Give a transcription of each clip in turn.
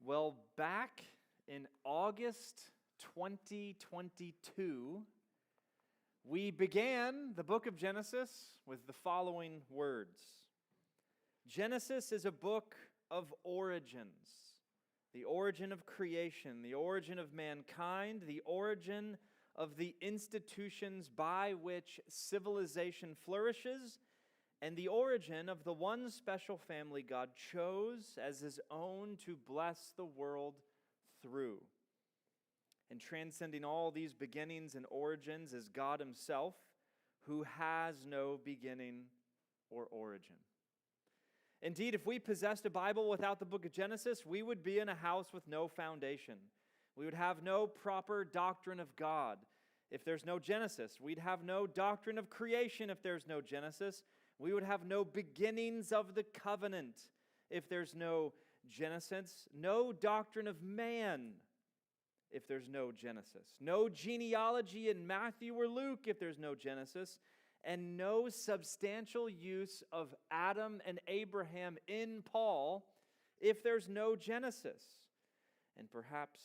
Well, back in August 2022, we began the book of Genesis with the following words. Genesis is a book of origins, the origin of creation, the origin of mankind, the origin of the institutions by which civilization flourishes, and the origin of the one special family God chose as His own to bless the world through. And transcending all these beginnings and origins is God Himself, who has no beginning or origin. Indeed, if we possessed a Bible without the book of Genesis, we would be in a house with no foundation. We would have no proper doctrine of God if there's no Genesis. We'd have no doctrine of creation if there's no Genesis. We would have no beginnings of the covenant if there's no Genesis. No doctrine of man if there's no Genesis. No genealogy in Matthew or Luke if there's no Genesis. And no substantial use of Adam and Abraham in Paul if there's no Genesis. And perhaps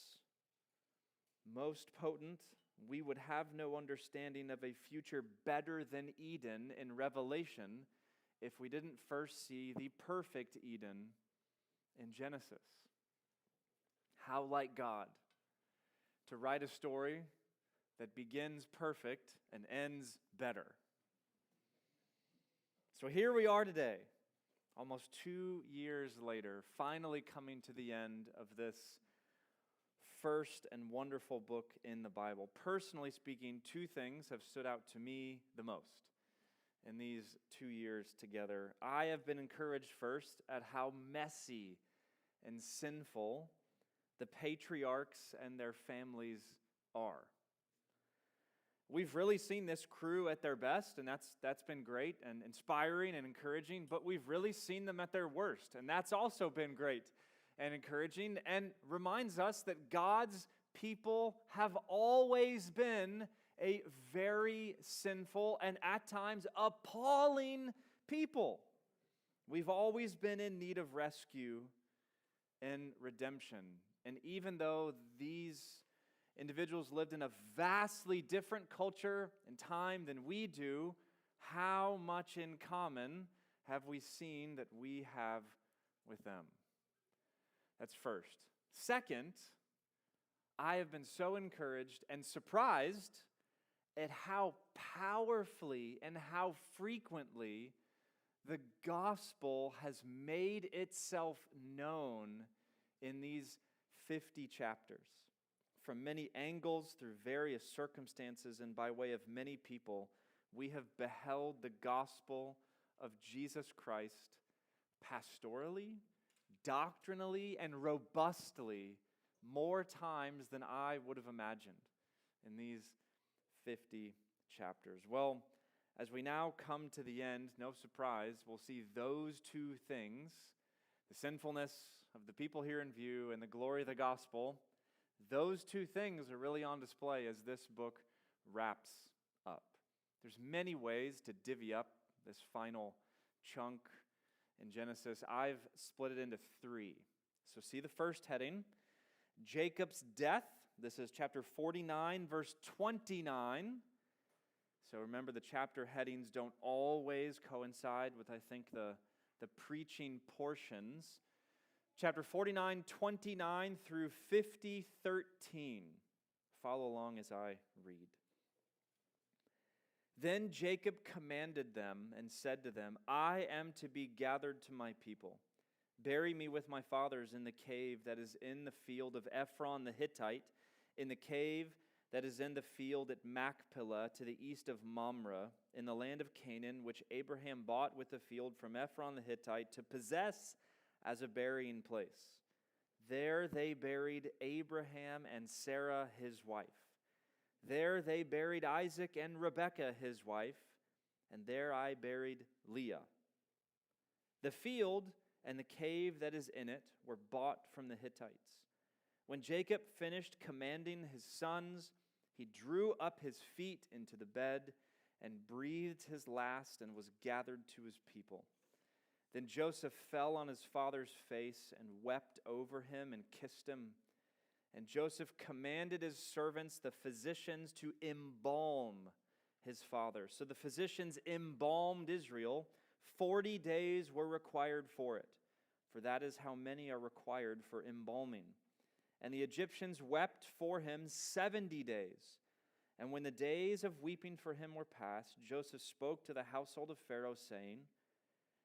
most potent, we would have no understanding of a future better than Eden in Revelation if we didn't first see the perfect Eden in Genesis. How like God to write a story that begins perfect and ends better. So here we are today, almost 2 years later, finally coming to the end of this first and wonderful book in the Bible. Personally speaking, two things have stood out to me the most in these 2 years together. I have been encouraged first at how messy and sinful the patriarchs and their families are. We've really seen this crew at their best, and that's been great and inspiring and encouraging, but we've really seen them at their worst, and that's also been great and encouraging, and reminds us that God's people have always been a very sinful and at times appalling people. We've always been in need of rescue and redemption, and even though these individuals lived in a vastly different culture and time than we do, how much in common have we seen that we have with them? That's first. Second, I have been so encouraged and surprised at how powerfully and how frequently the gospel has made itself known in these 50 chapters. From many angles, through various circumstances, and by way of many people, we have beheld the gospel of Jesus Christ pastorally, doctrinally, and robustly more times than I would have imagined in these 50 chapters. Well, as we now come to the end, no surprise, we'll see those two things, the sinfulness of the people here in view and the glory of the gospel. Those two things are really on display as this book wraps up. There's many ways to divvy up this final chunk in Genesis. I've split it into three. So see the first heading, Jacob's death. This is chapter 49, verse 29. So remember, the chapter headings don't always coincide with, I think, the preaching portions. Chapter 49, 29 through 50, 13. Follow along as I read. Then Jacob commanded them and said to them, I am to be gathered to my people. Bury me with my fathers in the cave that is in the field of Ephron the Hittite, in the cave that is in the field at Machpelah to the east of Mamre, in the land of Canaan, which Abraham bought with the field from Ephron the Hittite to possess as a burying place. There they buried Abraham and Sarah his wife. There they buried Isaac and Rebekah his wife, and there I buried Leah. The field and the cave that is in it were bought from the Hittites. When Jacob finished commanding his sons, he drew up his feet into the bed and breathed his last and was gathered to his people. Then Joseph fell on his father's face and wept over him and kissed him. And Joseph commanded his servants, the physicians, to embalm his father. So the physicians embalmed Israel. 40 days were required for it, for that is how many are required for embalming. And the Egyptians wept for him 70 days. And when the days of weeping for him were past, Joseph spoke to the household of Pharaoh, saying,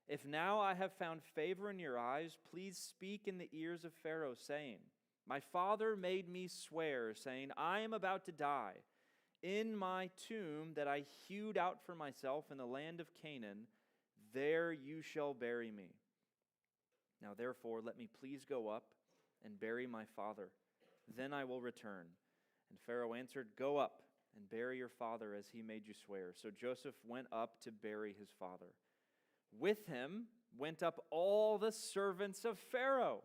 If now I have found favor in your eyes, please speak in the ears of Pharaoh, saying, My father made me swear, saying, I am about to die. In my tomb that I hewed out for myself in the land of Canaan, there you shall bury me. Now therefore let me please go up and bury my father. Then I will return. And Pharaoh answered, Go up and bury your father as he made you swear. So Joseph went up to bury his father. With him went up all the servants of Pharaoh,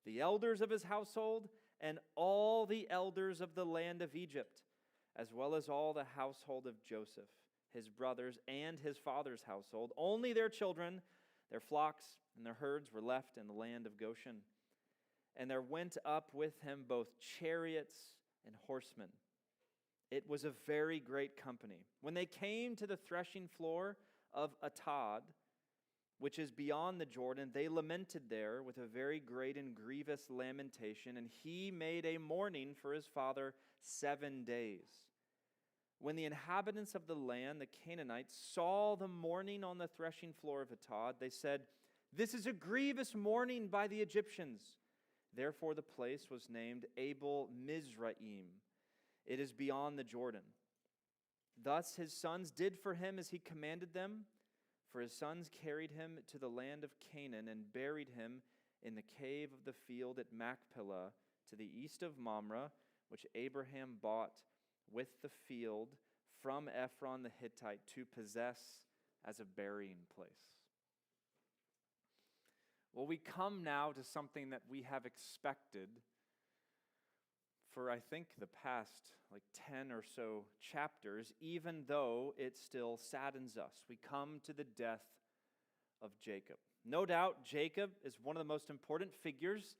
the elders of his household, and all the elders of the land of Egypt, as well as all the household of Joseph, his brothers, and his father's household. Only their children, their flocks, and their herds were left in the land of Goshen. And there went up with him both chariots and horsemen. It was a very great company. When they came to the threshing floor of Atad, which is beyond the Jordan, they lamented there with a very great and grievous lamentation, and he made a mourning for his father 7 days. When the inhabitants of the land, the Canaanites, saw the mourning on the threshing floor of Atad, they said, This is a grievous mourning by the Egyptians. Therefore the place was named Abel Mizraim. It is beyond the Jordan. Thus his sons did for him as he commanded them, for his sons carried him to the land of Canaan and buried him in the cave of the field at Machpelah to the east of Mamre, which Abraham bought with the field from Ephron the Hittite to possess as a burying place. Well, we come now to something that we have expected for, I think, the past 10 or so chapters, even though it still saddens us. We come to the death of Jacob. No doubt, Jacob is one of the most important figures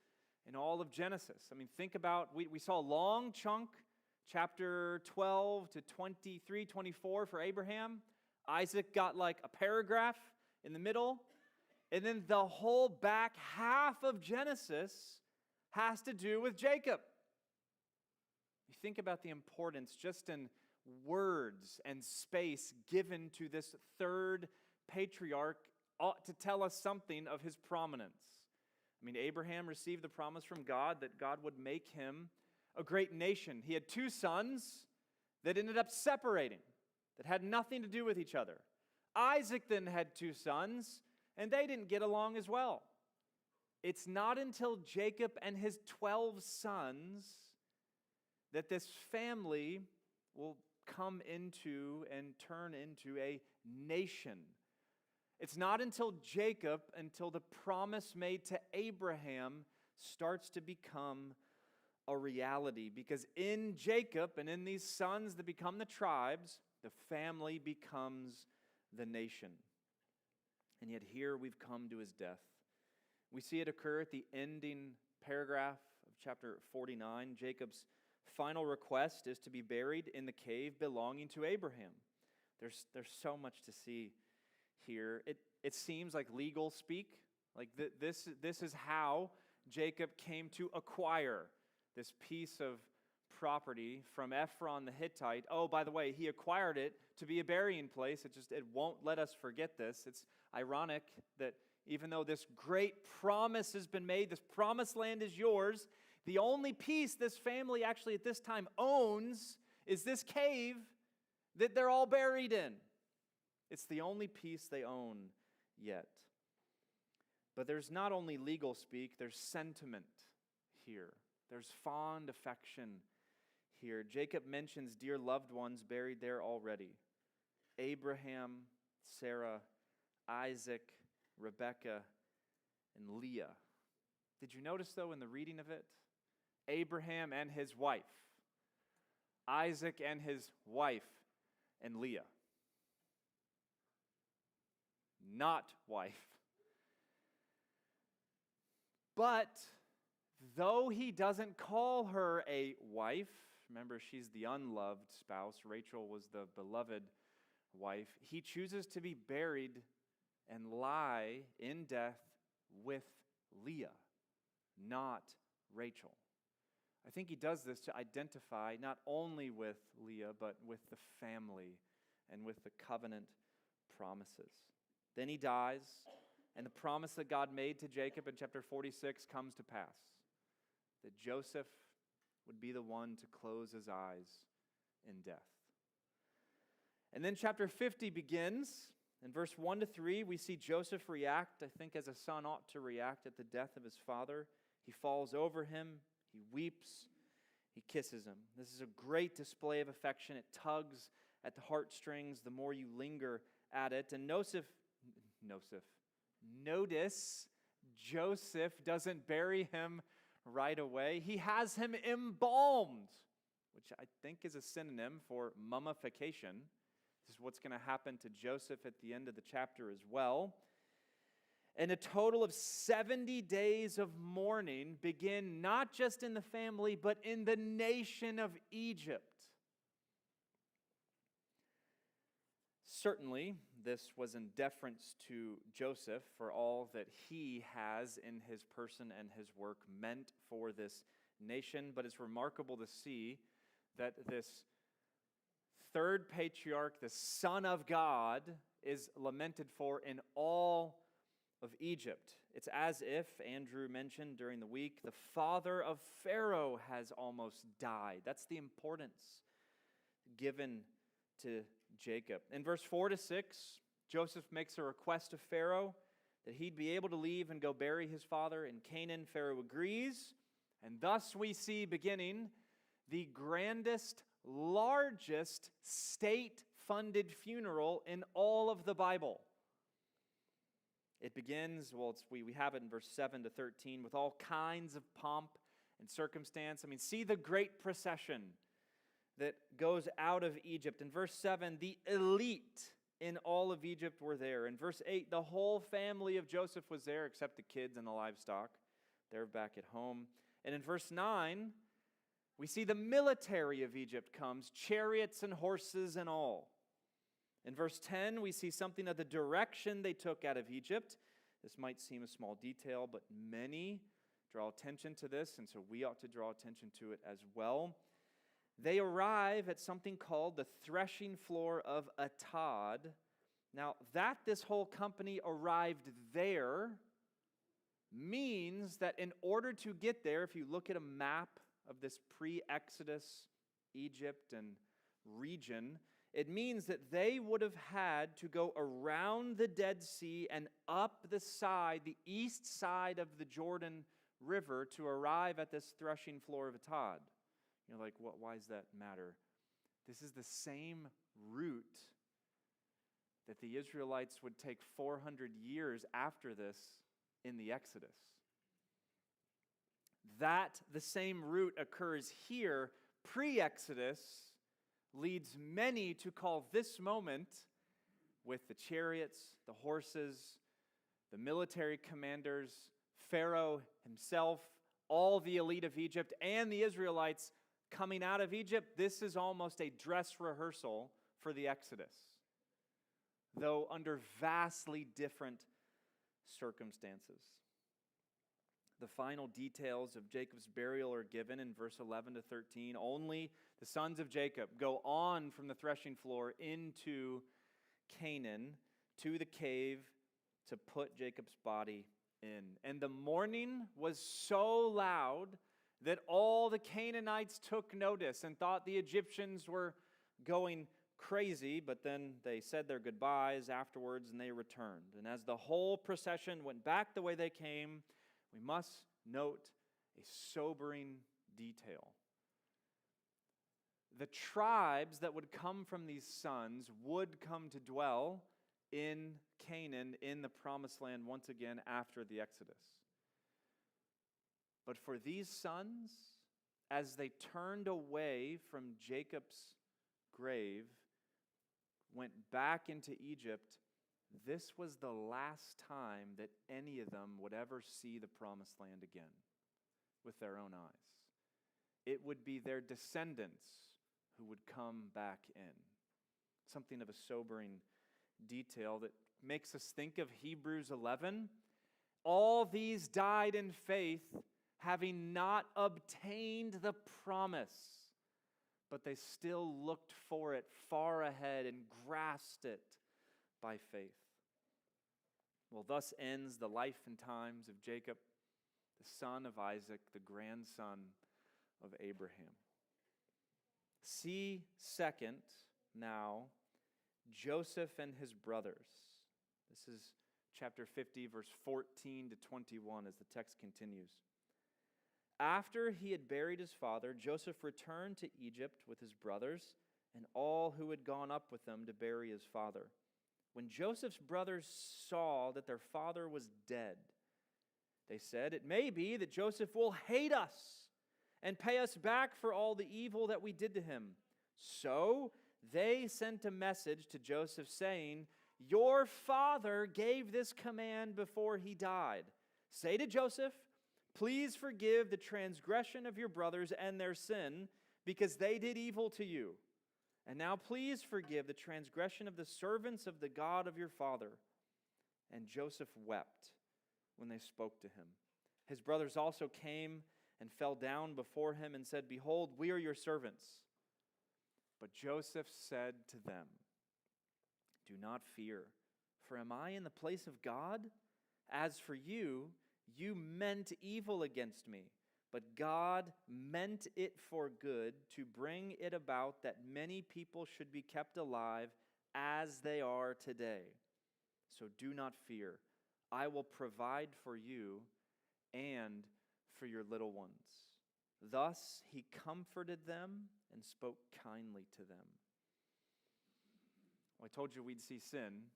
in all of Genesis. I mean, think about, we saw a long chunk, chapter 12 to 23, 24 for Abraham. Isaac got a paragraph in the middle. And then the whole back half of Genesis has to do with Jacob. You think about the importance just in words and space given to this third patriarch ought to tell us something of his prominence. I mean, Abraham received the promise from God that God would make him a great nation. He had 2 sons that ended up separating, that had nothing to do with each other. Isaac then had 2 sons, and they didn't get along as well. It's not until Jacob and his 12 sons that this family will come into and turn into a nation. It's not until Jacob, until the promise made to Abraham starts to become a reality. Because in Jacob and in these sons that become the tribes, the family becomes the nation. And yet here we've come to his death. We see it occur at the ending paragraph of chapter 49. Jacob's final request is to be buried in the cave belonging to Abraham. There's so much to see here. It seems like legal speak. This is how Jacob came to acquire this piece of property from Ephron the Hittite. Oh, by the way, he acquired it to be a burying place. It won't let us forget this. It's ironic that even though this great promise has been made, this promised land is yours, the only piece this family actually at this time owns is this cave that they're all buried in. It's the only piece they own yet. But there's not only legal speak, there's sentiment here. There's fond affection here. Jacob mentions dear loved ones buried there already. Abraham, Sarah, Isaac, Rebekah, and Leah. Did you notice, though, in the reading of it? Abraham and his wife. Isaac and his wife, and Leah. Not wife. But though he doesn't call her a wife, remember she's the unloved spouse, Rachel was the beloved wife, he chooses to be buried and lie in death with Leah, not Rachel. I think he does this to identify not only with Leah, but with the family and with the covenant promises. Then he dies, and the promise that God made to Jacob in chapter 46 comes to pass, that Joseph would be the one to close his eyes in death. And then chapter 50 begins. In verse 1 to 3, we see Joseph react, I think, as a son ought to react at the death of his father. He falls over him, he weeps, he kisses him. This is a great display of affection. It tugs at the heartstrings the more you linger at it. And notice Joseph doesn't bury him right away. He has him embalmed, which I think is a synonym for mummification. This is what's going to happen to Joseph at the end of the chapter as well. And a total of 70 days of mourning begin not just in the family, but in the nation of Egypt. Certainly, this was in deference to Joseph for all that he has in his person and his work meant for this nation. But it's remarkable to see that this third patriarch, the Son of God, is lamented for in all of Egypt. It's as if, Andrew mentioned during the week, the father of Pharaoh has almost died. That's the importance given to Jacob. In verse 4 to 6, Joseph makes a request to Pharaoh that he'd be able to leave and go bury his father in Canaan. Pharaoh agrees, and thus we see beginning the grandest, largest state-funded funeral in all of the Bible. It begins, we have it in verse 7 to 13, with all kinds of pomp and circumstance. See the great procession that goes out of Egypt. In verse 7, the elite in all of Egypt were there. In verse 8, the whole family of Joseph was there, except the kids and the livestock. They're back at home. And in verse 9, we see the military of Egypt comes, chariots and horses and all. In verse 10, we see something of the direction they took out of Egypt. This might seem a small detail, but many draw attention to this, and so we ought to draw attention to it as well. They arrive at something called the threshing floor of Atad. Now, that this whole company arrived there means that in order to get there, if you look at a map of this pre-Exodus Egypt and region, it means that they would have had to go around the Dead Sea and up the side, the east side of the Jordan River to arrive at this threshing floor of Atad. You're like, why does that matter? This is the same route that the Israelites would take 400 years after this in the Exodus. That the same route occurs here pre-Exodus leads many to call this moment, with the chariots, the horses, the military commanders, Pharaoh himself, all the elite of Egypt, and the Israelites coming out of Egypt, this is almost a dress rehearsal for the Exodus, though under vastly different circumstances. The final details of Jacob's burial are given in verse 11 to 13. Only the sons of Jacob go on from the threshing floor into Canaan to the cave to put Jacob's body in. And the mourning was so loud that all the Canaanites took notice and thought the Egyptians were going crazy, but then they said their goodbyes afterwards and they returned. And as the whole procession went back the way they came, we must note a sobering detail. The tribes that would come from these sons would come to dwell in Canaan, in the promised land, once again after the Exodus. But for these sons, as they turned away from Jacob's grave, went back into Egypt, this was the last time that any of them would ever see the promised land again with their own eyes. It would be their descendants who would come back in. Something of a sobering detail that makes us think of Hebrews 11. All these died in faith, having not obtained the promise, but they still looked for it far ahead and grasped it by faith. Well, thus ends the life and times of Jacob, the son of Isaac, the grandson of Abraham. See second now Joseph and his brothers. This is chapter 50, verse 14 to 21 as the text continues. After he had buried his father, Joseph returned to Egypt with his brothers and all who had gone up with them to bury his father. When Joseph's brothers saw that their father was dead, they said, "It may be that Joseph will hate us and pay us back for all the evil that we did to him." So they sent a message to Joseph saying, "Your father gave this command before he died. Say to Joseph, 'Please forgive the transgression of your brothers and their sin, because they did evil to you. And now please forgive the transgression of the servants of the God of your father.' And Joseph wept when they spoke to him. His brothers also came and fell down before him and said, 'Behold, we are your servants.' But Joseph said to them, 'Do not fear, for am I in the place of God? As for you, you meant evil against me, but God meant it for good to bring it about that many people should be kept alive as they are today. So do not fear. I will provide for you and for your little ones.' Thus he comforted them and spoke kindly to them." Well, I told you we'd see sin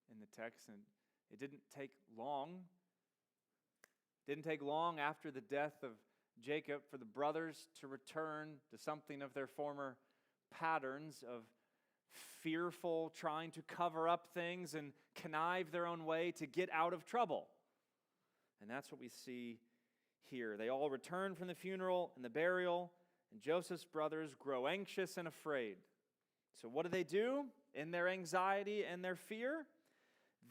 in the text, and it didn't take long. Didn't take long after the death of Jacob for the brothers to return to something of their former patterns of fearful trying to cover up things and connive their own way to get out of trouble. And that's what we see here. They all return from the funeral and the burial, and Joseph's brothers grow anxious and afraid. So what do? In their anxiety and their fear,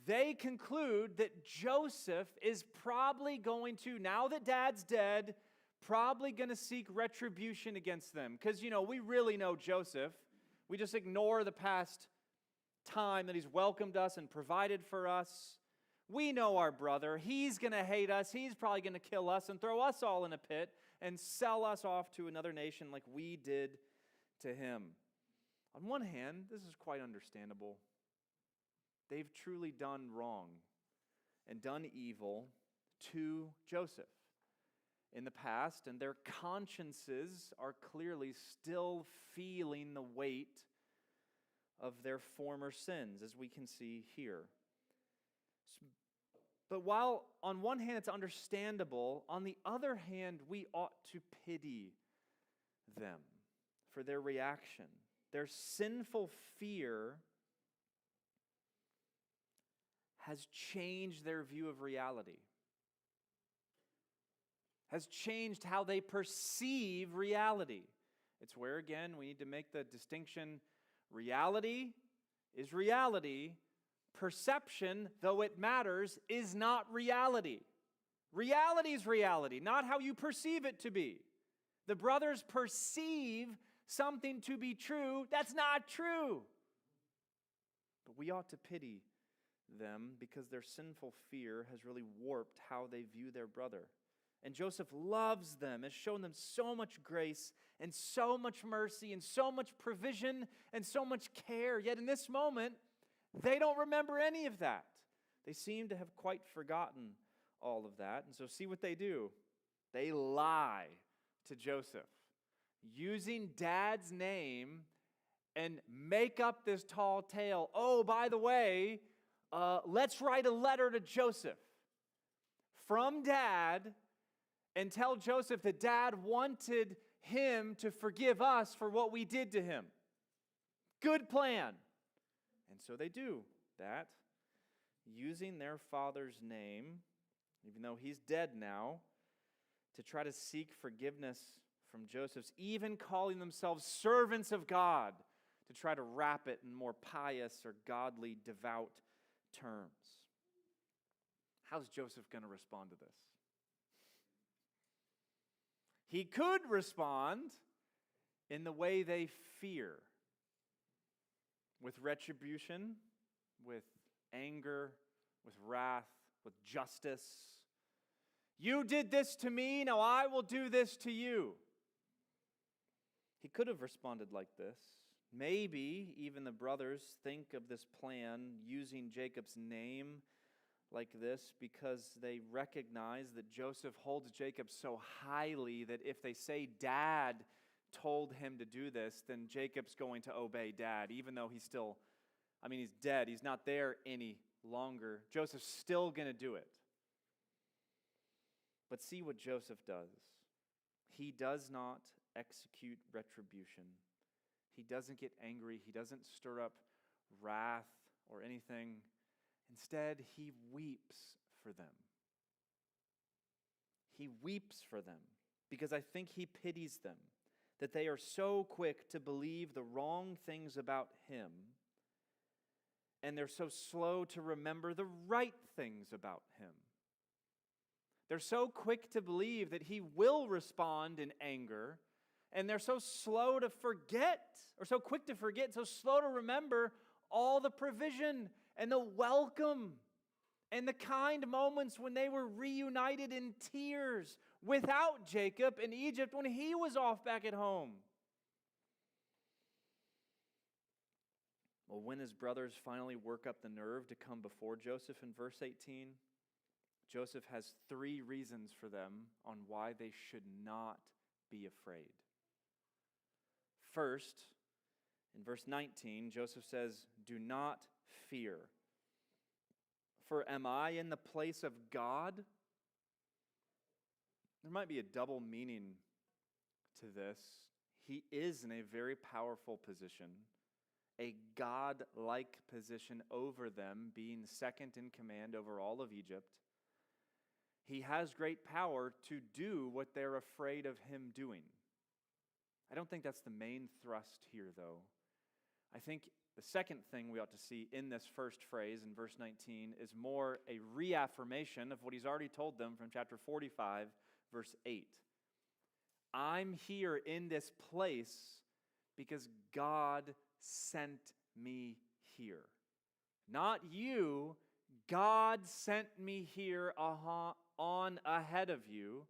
they conclude that Joseph is probably going to, now that dad's dead, probably going to seek retribution against them. Because, we really know Joseph. We just ignore the past time that he's welcomed us and provided for us. We know our brother. He's going to hate us. He's probably going to kill us and throw us all in a pit and sell us off to another nation like we did to him. On one hand, this is quite understandable. They've truly done wrong and done evil to Joseph in the past, and their consciences are clearly still feeling the weight of their former sins, as we can see here. But while on one hand it's understandable, on the other hand we ought to pity them for their reaction. Their sinful fear has changed their view of reality, has changed how they perceive reality. It's where, again, we need to make the distinction. Reality is reality. Perception, though it matters, is not reality. Reality is reality, not how you perceive it to be. The brothers perceive something to be true that's not true. But we ought to pity them because their sinful fear has really warped how they view their brother. And Joseph loves them, has shown them so much grace and so much mercy and so much provision and so much care. Yet in this moment, they don't remember any of that. They seem to have quite forgotten all of that. And so see what they do. They lie to Joseph, using dad's name, and make up this tall tale. Oh, by the way, let's write a letter to Joseph from dad and tell Joseph that dad wanted him to forgive us for what we did to him. Good plan. And so they do that. using their father's name, even though he's dead now, to try to seek forgiveness from Joseph's, even calling themselves servants of God, to try to wrap it in more pious or godly, devout terms. How's Joseph going to respond to this? He could respond in the way they fear, with retribution, with anger, with wrath, with justice. You did this to me, now I will do this to you. He could have responded like this. Maybe even the brothers think of this plan using Jacob's name like this because they recognize that Joseph holds Jacob so highly that if they say Dad told him to do this, then Jacob's going to obey Dad, even though he's dead. He's not there any longer. Joseph's still going to do it. But see what Joseph does. He does not execute retribution. He doesn't get angry. He doesn't stir up wrath or anything. Instead, he weeps for them. He weeps for them because I think he pities them, that they are so quick to believe the wrong things about him, and they're so slow to remember the right things about him. They're so quick to believe that he will respond in anger, and they're so slow to forget, or so quick to forget, so slow to remember all the provision and the welcome and the kind moments when they were reunited in tears without Jacob in Egypt when he was off back at home. Well, when his brothers finally work up the nerve to come before Joseph in verse 18, Joseph has 3 reasons for them on why they should not be afraid. First, in verse 19, Joseph says, "Do not fear. For am I in the place of God?" There might be a double meaning to this. He is in a very powerful position, a God-like position over them, being second in command over all of Egypt. He has great power to do what they're afraid of him doing. I don't think that's the main thrust here, though. I think the second thing we ought to see in this first phrase in verse 19 is more a reaffirmation of what he's already told them from chapter 45, verse 8. I'm here in this place because God sent me here. Not you, God sent me here on ahead of you.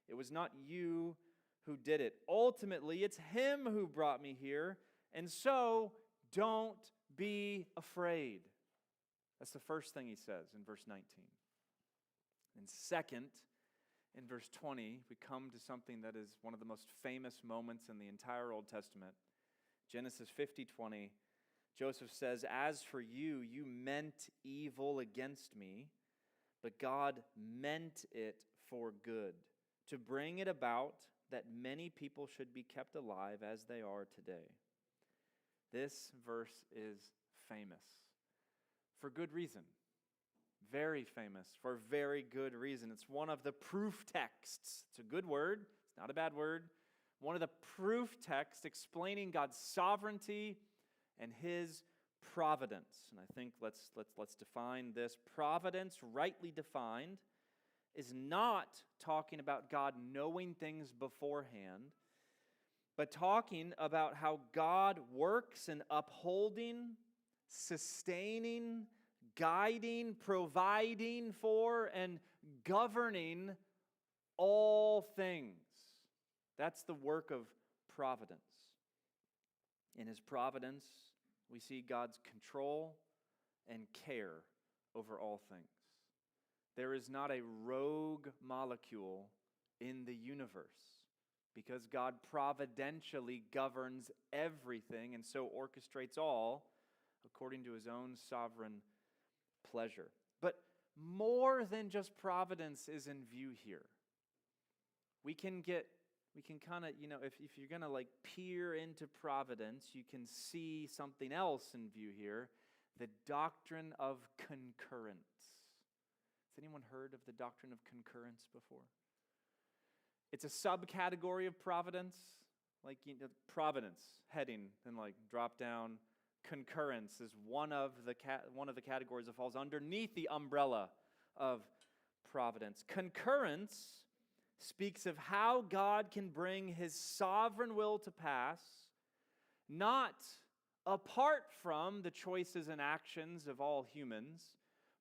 It was not you who did it. Ultimately, it's him who brought me here, and so don't be afraid. That's the first thing he says in verse 19. And second, in verse 20, we come to something that is one of the most famous moments in the entire Old Testament. Genesis 50:20, Joseph says, "As for you, you meant evil against me, but God meant it for good, to bring it about that many people should be kept alive as they are today." This verse is famous for good reason. Very famous for very good reason. It's one of the proof texts. It's a good word. It's not a bad word. One of the proof texts explaining God's sovereignty and his providence. And I think let's define this. Providence, rightly defined, is not talking about God knowing things beforehand, but talking about how God works in upholding, sustaining, guiding, providing for, and governing all things. That's the work of providence. In his providence, we see God's control and care over all things. There is not a rogue molecule in the universe because God providentially governs everything and so orchestrates all according to his own sovereign pleasure. But more than just providence is in view here. We can kind of, if you're going to peer into providence, you can see something else in view here. the doctrine of concurrence. Has anyone heard of the doctrine of concurrence before? It's a subcategory of providence, like providence heading, and like drop down. Concurrence is one of the categories that falls underneath the umbrella of providence. Concurrence speaks of how God can bring His sovereign will to pass, not apart from the choices and actions of all humans,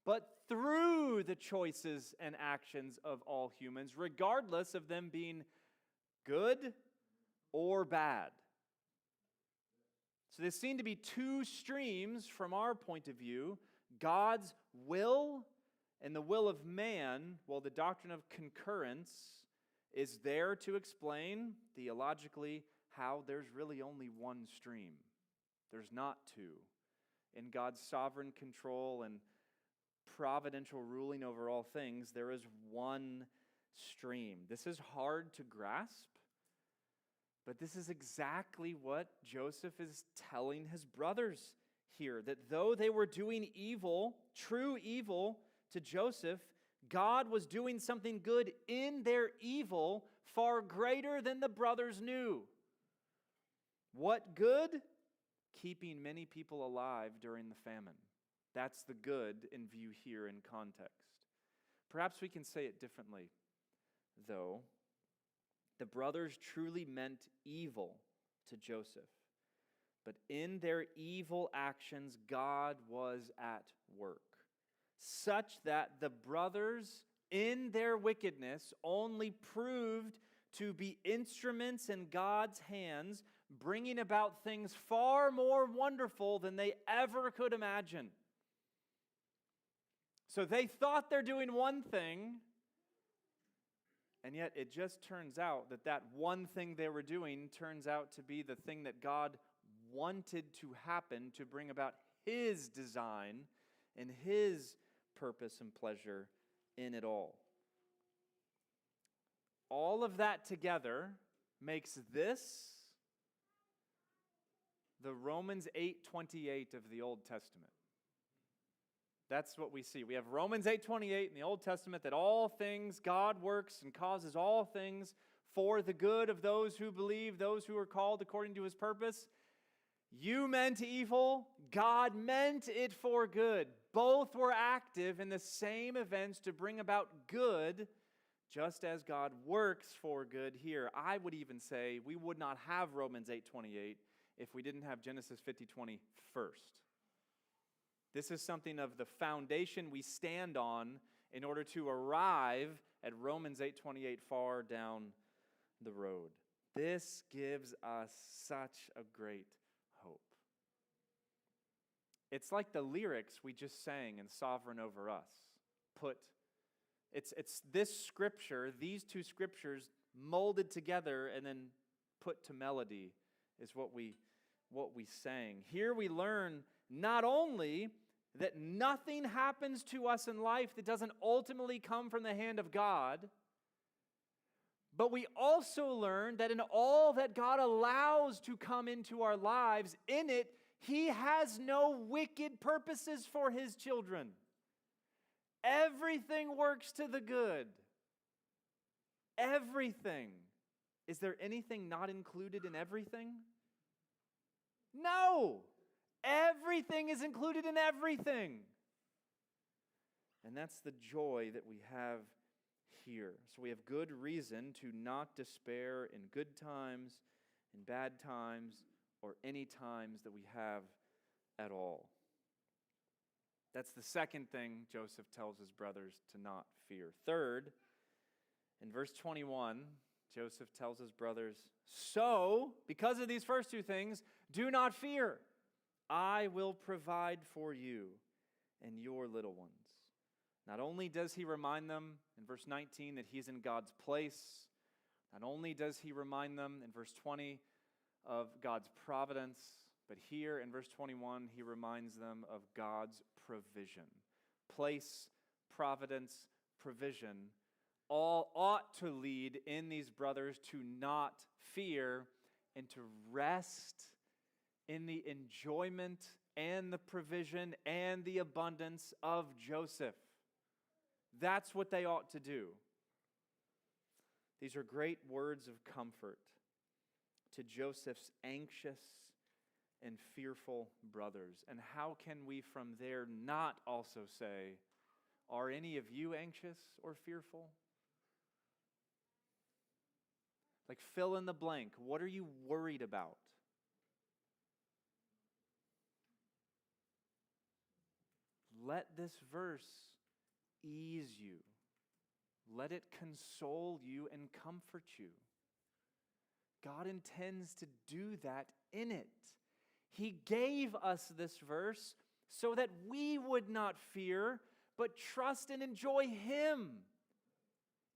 but through the choices and actions of all humans, regardless of them being good or bad. So there seem to be two streams from our point of view: God's will and the will of man. Well, the doctrine of concurrence is there to explain theologically how there's really only one stream. There's not two. In God's sovereign control and providential ruling over all things, there is one stream. This is hard to grasp, but this is exactly what Joseph is telling his brothers here, that though they were doing evil, true evil to Joseph, God was doing something good in their evil far greater than the brothers knew. What good? Keeping many people alive during the famine. That's the good in view here in context. Perhaps we can say it differently, though. The brothers truly meant evil to Joseph, but in their evil actions, God was at work, such that the brothers, in their wickedness, only proved to be instruments in God's hands, bringing about things far more wonderful than they ever could imagine. So they thought they're doing one thing, and yet it just turns out that that one thing they were doing turns out to be the thing that God wanted to happen to bring about His design and His purpose and pleasure in it all. All of that together makes this the Romans 8:28 of the Old Testament. That's what we see. We have Romans 8:28 in the Old Testament, that all things God works and causes all things for the good of those who believe, those who are called according to His purpose. You meant evil, God meant it for good. Both were active in the same events to bring about good, just as God works for good here. I would even say we would not have Romans 8:28 if we didn't have Genesis 50:20 first. This is something of the foundation we stand on in order to arrive at Romans 8:28 far down the road. This gives us such a great hope. It's like the lyrics we just sang in Sovereign Over Us. It's this scripture, these two scriptures molded together and then put to melody is what we sang. Here we learn not only that nothing happens to us in life that doesn't ultimately come from the hand of God, but we also learn that in all that God allows to come into our lives, in it, He has no wicked purposes for His children. Everything works to the good. Everything. Is there anything not included in everything? No! Everything is included in everything. And that's the joy that we have here. So we have good reason to not despair in good times, in bad times, or any times that we have at all. That's the second thing Joseph tells his brothers to not fear. Third, in verse 21, Joseph tells his brothers, so, because of these first two things, do not fear. I will provide for you and your little ones. Not only does he remind them in verse 19 that he's in God's place, not only does he remind them in verse 20 of God's providence, but here in verse 21, he reminds them of God's provision. Place, providence, provision, all ought to lead in these brothers to not fear and to rest in the enjoyment and the provision and the abundance of Joseph. That's what they ought to do. These are great words of comfort to Joseph's anxious and fearful brothers. And how can we from there not also say, are any of you anxious or fearful? Like, fill in the blank. What are you worried about? Let this verse ease you. Let it console you and comfort you. God intends to do that in it. He gave us this verse so that we would not fear, but trust and enjoy Him.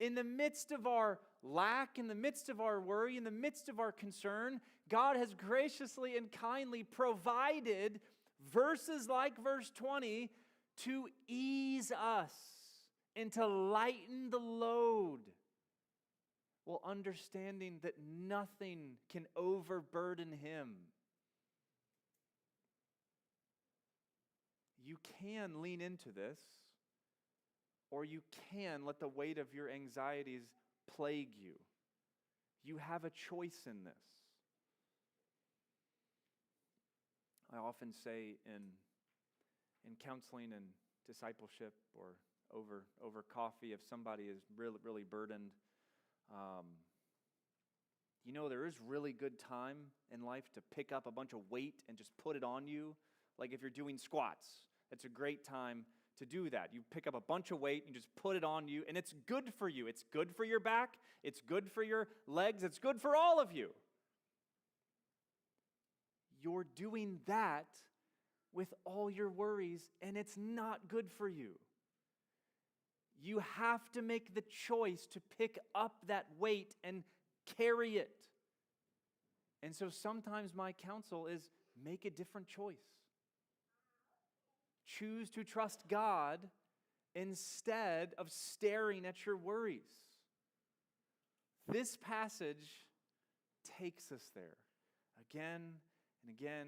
In the midst of our lack, in the midst of our worry, in the midst of our concern, God has graciously and kindly provided verses like verse 20 to ease us and to lighten the load, while understanding that nothing can overburden Him. You can lean into this, or you can let the weight of your anxieties plague you. You have a choice in this. I often say in counseling and discipleship, or over coffee, if somebody is really burdened, there is really good time in life to pick up a bunch of weight and just put it on you. Like if you're doing squats, it's a great time to do that. You pick up a bunch of weight and just put it on you, and it's good for you. It's good for your back. It's good for your legs. It's good for all of you. You're doing that with all your worries, and it's not good for you. You have to make the choice to pick up that weight and carry it. And so sometimes my counsel is make a different choice. Choose to trust God instead of staring at your worries. This passage takes us there again and again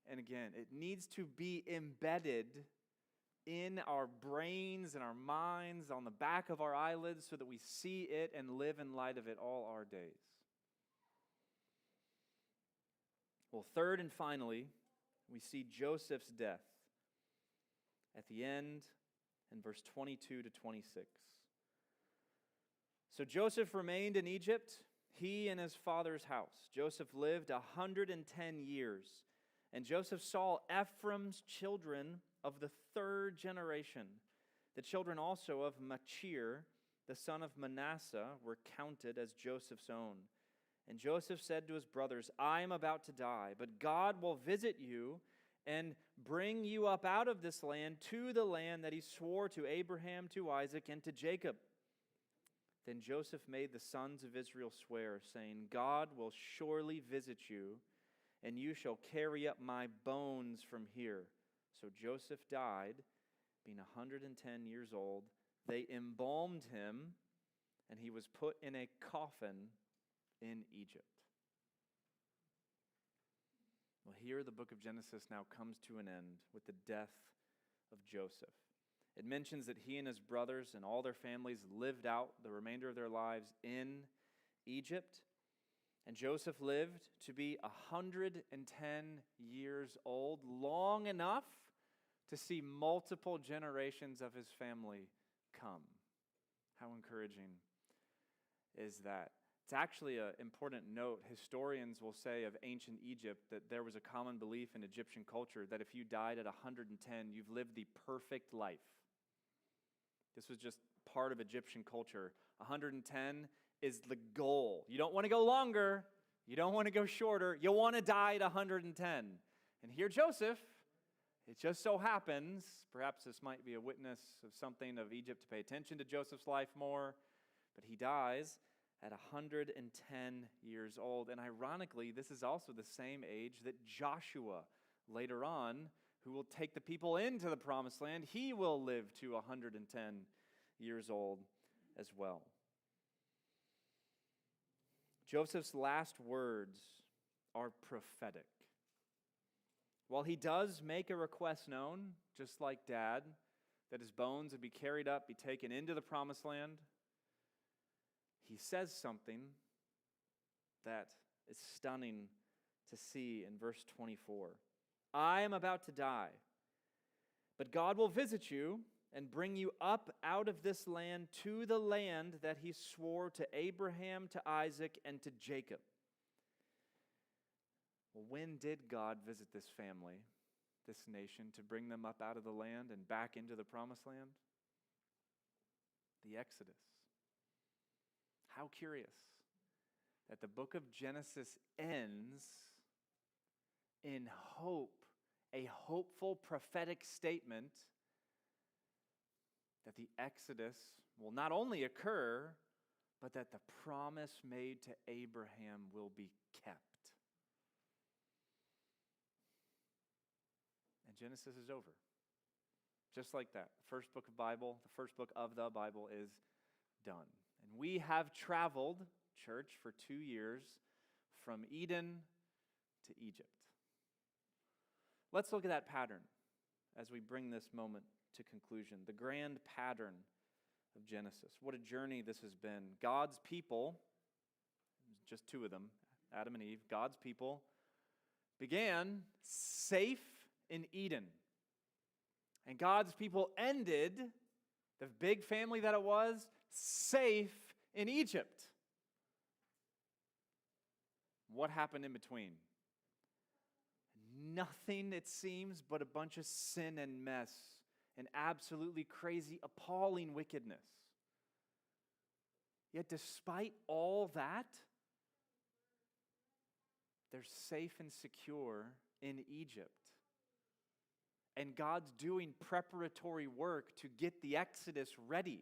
and again. It needs to be embedded in our brains and our minds, on the back of our eyelids, so that we see it and live in light of it all our days. Well, third and finally, we see Joseph's death at the end in verse 22 to 26. So Joseph remained in Egypt, he and his father's house. Joseph lived 110 years, and Joseph saw Ephraim's children of the third generation. The children also of Machir, the son of Manasseh, were counted as Joseph's own. And Joseph said to his brothers, I am about to die, but God will visit you and bring you up out of this land to the land that He swore to Abraham, to Isaac, and to Jacob. Then Joseph made the sons of Israel swear, saying, God will surely visit you, and you shall carry up my bones from here. So Joseph died, being 110 years old. They embalmed him, and he was put in a coffin in Egypt. Well, here the book of Genesis now comes to an end with the death of Joseph. It mentions that he and his brothers and all their families lived out the remainder of their lives in Egypt. And Joseph lived to be 110 years old, long enough to see multiple generations of his family come. How encouraging is that? It's actually an important note. Historians will say of ancient Egypt that there was a common belief in Egyptian culture that if you died at 110, you've lived the perfect life. This was just part of Egyptian culture. 110 is the goal. You don't want to go longer. You don't want to go shorter. You want to die at 110. And here Joseph, it just so happens, perhaps this might be a witness of something of Egypt to pay attention to Joseph's life more, but he dies at 110 years old. And ironically, this is also the same age that Joshua, later on, who will take the people into the promised land, he will live to 110 years old as well. Joseph's last words are prophetic. While he does make a request known, just like Dad, that his bones would be carried up, be taken into the promised land, he says something that is stunning to see in verse 24. I am about to die, but God will visit you and bring you up out of this land to the land that he swore to Abraham, to Isaac, and to Jacob. Well, when did God visit this family, this nation, to bring them up out of the land and back into the promised land? The Exodus. How curious that the book of Genesis ends in hope, a hopeful prophetic statement that the Exodus will not only occur, but that the promise made to Abraham will be kept. And Genesis is over. Just like that. The first book of the Bible is done. And we have traveled, church, for 2 years from Eden to Egypt. Let's look at that pattern as we bring this moment to conclusion. The grand pattern of Genesis. What a journey this has been. God's people, just two of them, Adam and Eve, God's people began safe in Eden. And God's people ended, the big family that it was, safe in Egypt. What happened in between? Nothing, it seems, but a bunch of sin and mess and absolutely crazy, appalling wickedness. Yet despite all that, they're safe and secure in Egypt. And God's doing preparatory work to get the Exodus ready.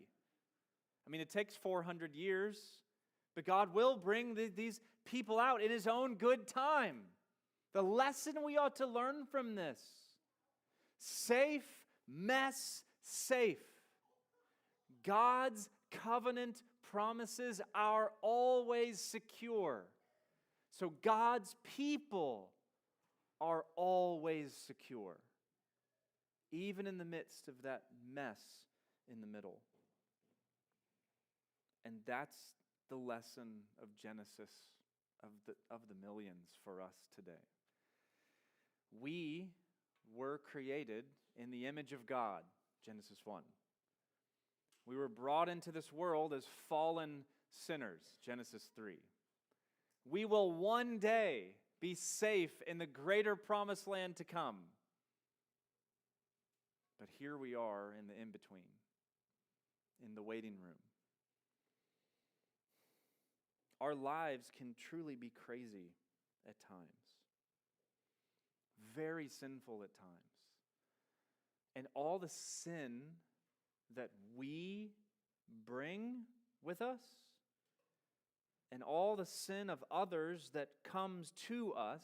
I mean, it takes 400 years, but God will bring these people out in his own good time. The lesson we ought to learn from this: safe, mess, safe. God's covenant promises are always secure. So God's people are always secure, even in the midst of that mess in the middle. And that's the lesson of Genesis, of the millions for us today. We were created in the image of God, Genesis 1. We were brought into this world as fallen sinners, Genesis 3. We will one day be safe in the greater promised land to come. But here we are in the in-between, in the waiting room. Our lives can truly be crazy at times. Very sinful at times. And all the sin that we bring with us, and all the sin of others that comes to us,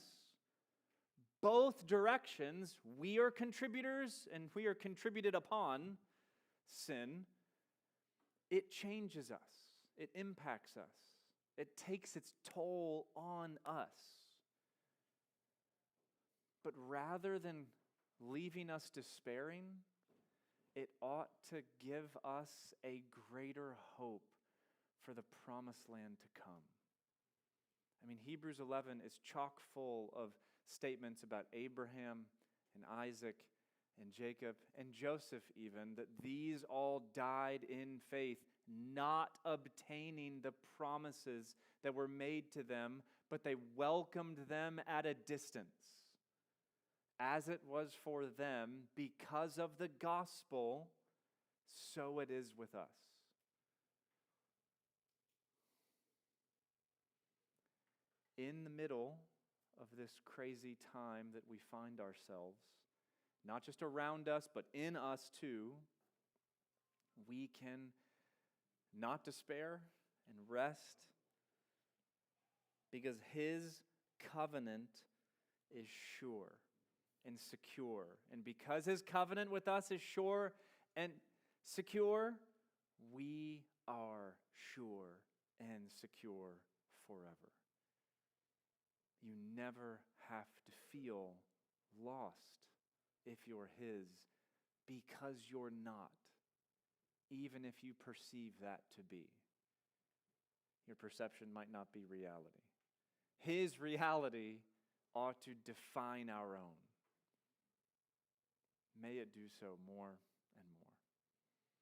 both directions, we are contributors and we are contributed upon sin. It changes us. It impacts us. It takes its toll on us. But rather than leaving us despairing, it ought to give us a greater hope for the promised land to come. I mean, Hebrews 11 is chock full of statements about Abraham and Isaac and Jacob and Joseph even, that these all died in faith, not obtaining the promises that were made to them, but they welcomed them at a distance, as it was for them because of the gospel, so it is with us. In the middle of this crazy time that we find ourselves, not just around us, but in us too, we can not despair and rest because his covenant is sure and secure. And because his covenant with us is sure and secure, we are sure and secure forever. You never have to feel lost if you're His, because you're not, even if you perceive that to be. Your perception might not be reality. His reality ought to define our own. May it do so more